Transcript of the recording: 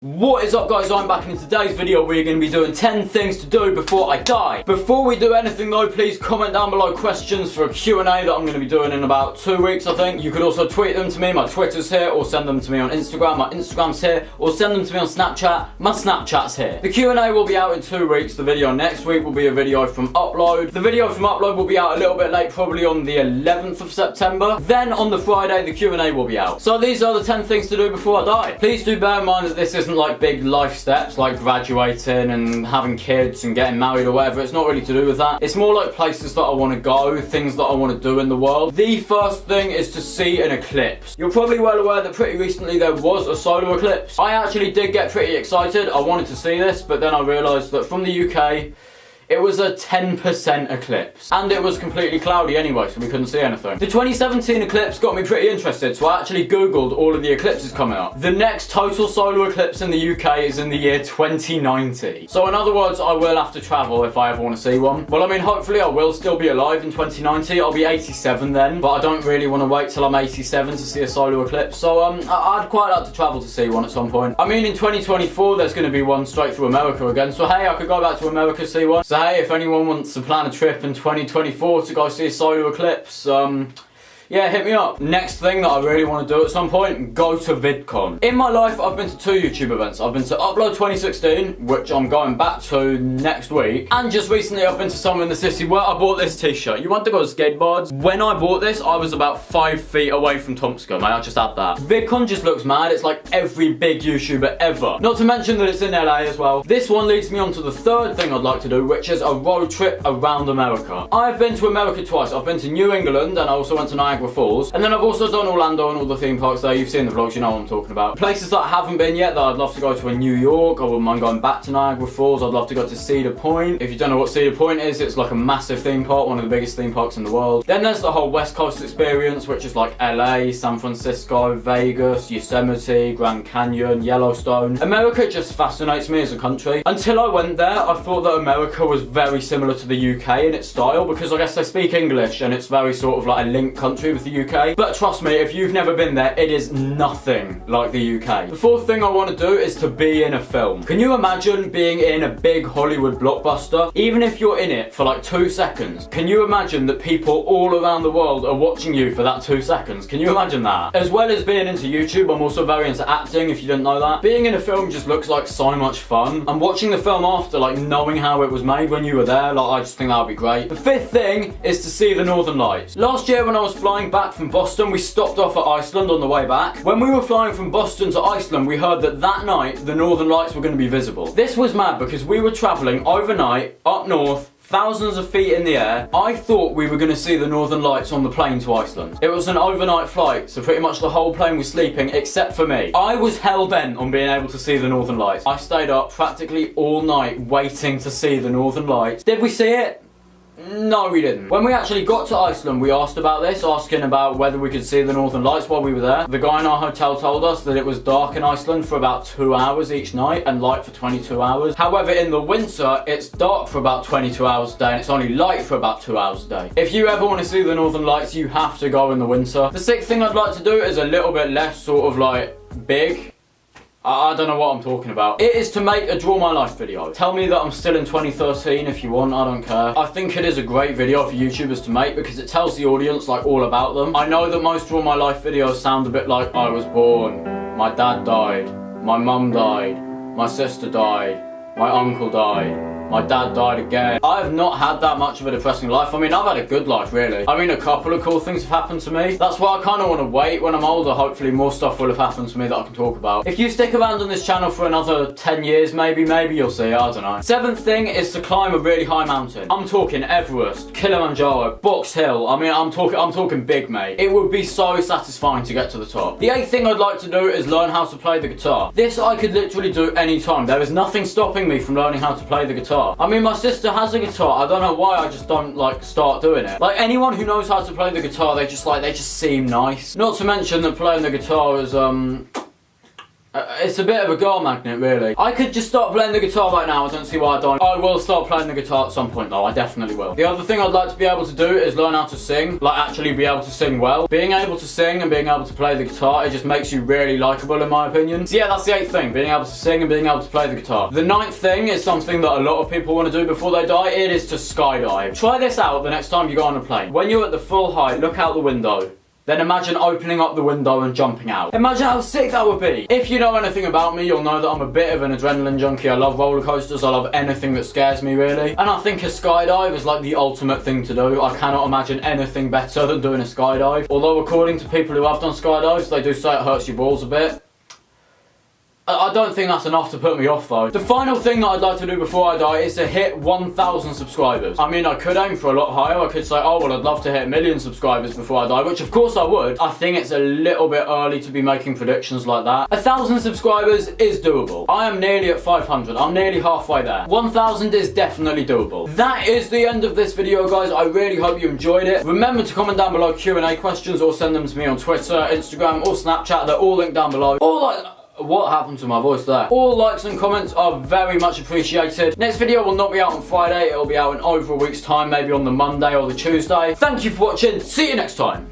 What is up guys, I'm back, and in today's video we're going to be doing 10 things to do before I die. Before we do anything though, please comment down below questions for a Q&A that I'm going to be doing in about 2 weeks I think. You could also tweet them to me, my Twitter's here, or send them to me on Instagram, my Instagram's here, or send them to me on Snapchat, my Snapchat's here. The Q&A will be out in 2 weeks, the video next week will be a video from Upload. The video from Upload will be out a little bit late, probably on the 11th of September. Then on the Friday the Q&A will be out. So these are the 10 things to do before I die. Please do bear in mind that this isn't like big life steps like graduating and having kids and getting married or whatever. It's not really to do with that. It's more like places that I want to go, things that I want to do in the world. The first thing is to see an eclipse. You're probably well aware that pretty recently there was a solar eclipse. I actually did get pretty excited. I wanted to see this, but then I realised that from the UK it was a 10% eclipse. And it was completely cloudy anyway, so we couldn't see anything. The 2017 eclipse got me pretty interested, so I actually googled all of the eclipses coming up. The next total solar eclipse in the UK is in the year 2090. So in other words, I will have to travel if I ever want to see one. Well, I mean, hopefully I will still be alive in 2090. I'll be 87 then, but I don't really want to wait till I'm 87 to see a solar eclipse. So I'd quite like to travel to see one at some point. I mean, in 2024, there's going to be one straight through America again. So hey, I could go back to America, see one. So hey, if anyone wants to plan a trip in 2024 to go see a solar eclipse, yeah, hit me up. Next thing that I really want to do at some point, go to VidCon. In my life, I've been to 2 YouTube events. I've been to Upload 2016, which I'm going back to next week. And just recently, I've been to somewhere in the city where I bought this t-shirt. You want to go skateboards? When I bought this, I was about 5 feet away from Tomgw, may I just add that. VidCon just looks mad. It's like every big YouTuber ever. Not to mention that it's in LA as well. This one leads me on to the third thing I'd like to do, which is a road trip around America. I've been to America twice. I've been to New England, and I also went to Niagara Falls, and then I've also done Orlando and all the theme parks there. You've seen the vlogs, you know what I'm talking about. Places that I haven't been yet that I'd love to go to in New York. I wouldn't mind going back to Niagara Falls. I'd love to go to Cedar Point. If you don't know what Cedar Point is, it's like a massive theme park, one of the biggest theme parks in the world. Then there's the whole West Coast experience, which is like LA, San Francisco, Vegas, Yosemite, Grand Canyon, Yellowstone. America just fascinates me as a country. Until I went there, I thought that America was very similar to the UK in its style, because I guess they speak English and it's very sort of like a linked country with the UK. But trust me, if you've never been there, it is nothing like the UK. The fourth thing I want to do is to be in a film. Can you imagine being in a big Hollywood blockbuster? Even if you're in it for like 2 seconds, can you imagine that people all around the world are watching you for that 2 seconds? Can you imagine that? As well as being into YouTube, I'm also very into acting, if you didn't know that. Being in a film just looks like so much fun. And watching the film after, like knowing how it was made when you were there, like I just think that would be great. The fifth thing is to see the Northern Lights. Last year when I was flying back from Boston, we stopped off at Iceland on the way back. When we were flying from Boston to Iceland, we heard that that night the Northern Lights were going to be visible. This was mad because we were travelling overnight up north, thousands of feet in the air. I thought we were going to see the Northern Lights on the plane to Iceland. It was an overnight flight, so pretty much the whole plane was sleeping except for me. I was hell-bent on being able to see the Northern Lights. I stayed up practically all night waiting to see the Northern Lights. Did we see it? No, we didn't. When we actually got to Iceland, we asked about this, asking about whether we could see the Northern Lights while we were there. The guy in our hotel told us that it was dark in Iceland for about 2 hours each night and light for 22 hours. However, in the winter, it's dark for about 22 hours a day and it's only light for about 2 hours a day. If you ever want to see the Northern Lights, you have to go in the winter. The sixth thing I'd like to do is a little bit less sort of like big. I don't know what I'm talking about. It is to make a Draw My Life video. Tell me that I'm still in 2013 if you want, I don't care. I think it is a great video for YouTubers to make because it tells the audience like all about them. I know that most Draw My Life videos sound a bit like I was born, my dad died, my mum died, my sister died, my uncle died, my dad died again. I have not had that much of a depressing life. I mean, I've had a good life, really. I mean, a couple of cool things have happened to me. That's why I kind of want to wait when I'm older. Hopefully more stuff will have happened to me that I can talk about. If you stick around on this channel for another 10 years, maybe you'll see, I don't know. Seventh thing is to climb a really high mountain. I'm talking Everest, Kilimanjaro, Box Hill. I mean, I'm talking big, mate. It would be so satisfying to get to the top. The eighth thing I'd like to do is learn how to play the guitar. This I could literally do any time. There is nothing stopping me from learning how to play the guitar. I mean, my sister has a guitar. I don't know why I just don't like start doing it. Like anyone who knows how to play the guitar, they just seem nice. Not to mention that playing the guitar is It's a bit of a goal magnet, really. I could just start playing the guitar right now. I don't see why I don't. I will start playing the guitar at some point, though. I definitely will. The other thing I'd like to be able to do is learn how to sing. Like, actually be able to sing well. Being able to sing and being able to play the guitar, it just makes you really likable, in my opinion. So yeah, that's the 8th thing. Being able to sing and being able to play the guitar. The 9th thing is something that a lot of people want to do before they die. It is to skydive. Try this out the next time you go on a plane. When you're at the full height, look out the window. Then imagine opening up the window and jumping out. Imagine how sick that would be. If you know anything about me, you'll know that I'm a bit of an adrenaline junkie. I love roller coasters. I love anything that scares me, really. And I think a skydive is like the ultimate thing to do. I cannot imagine anything better than doing a skydive. Although according to people who have done skydives, they do say it hurts your balls a bit. I don't think that's enough to put me off, though. The final thing that I'd like to do before I die is to hit 1,000 subscribers. I mean, I could aim for a lot higher. I could say, oh, well, I'd love to hit 1 million subscribers before I die, which of course I would. I think it's a little bit early to be making predictions like that. 1,000 subscribers is doable. I am nearly at 500. I'm nearly halfway there. 1,000 is definitely doable. That is the end of this video, guys. I really hope you enjoyed it. Remember to comment down below Q&A questions or send them to me on Twitter, Instagram, or Snapchat. They're all linked down below. What happened to my voice there? All likes and comments are very much appreciated. Next video will not be out on Friday. It'll be out in over a week's time, maybe on the Monday or the Tuesday. Thank you for watching. See you next time.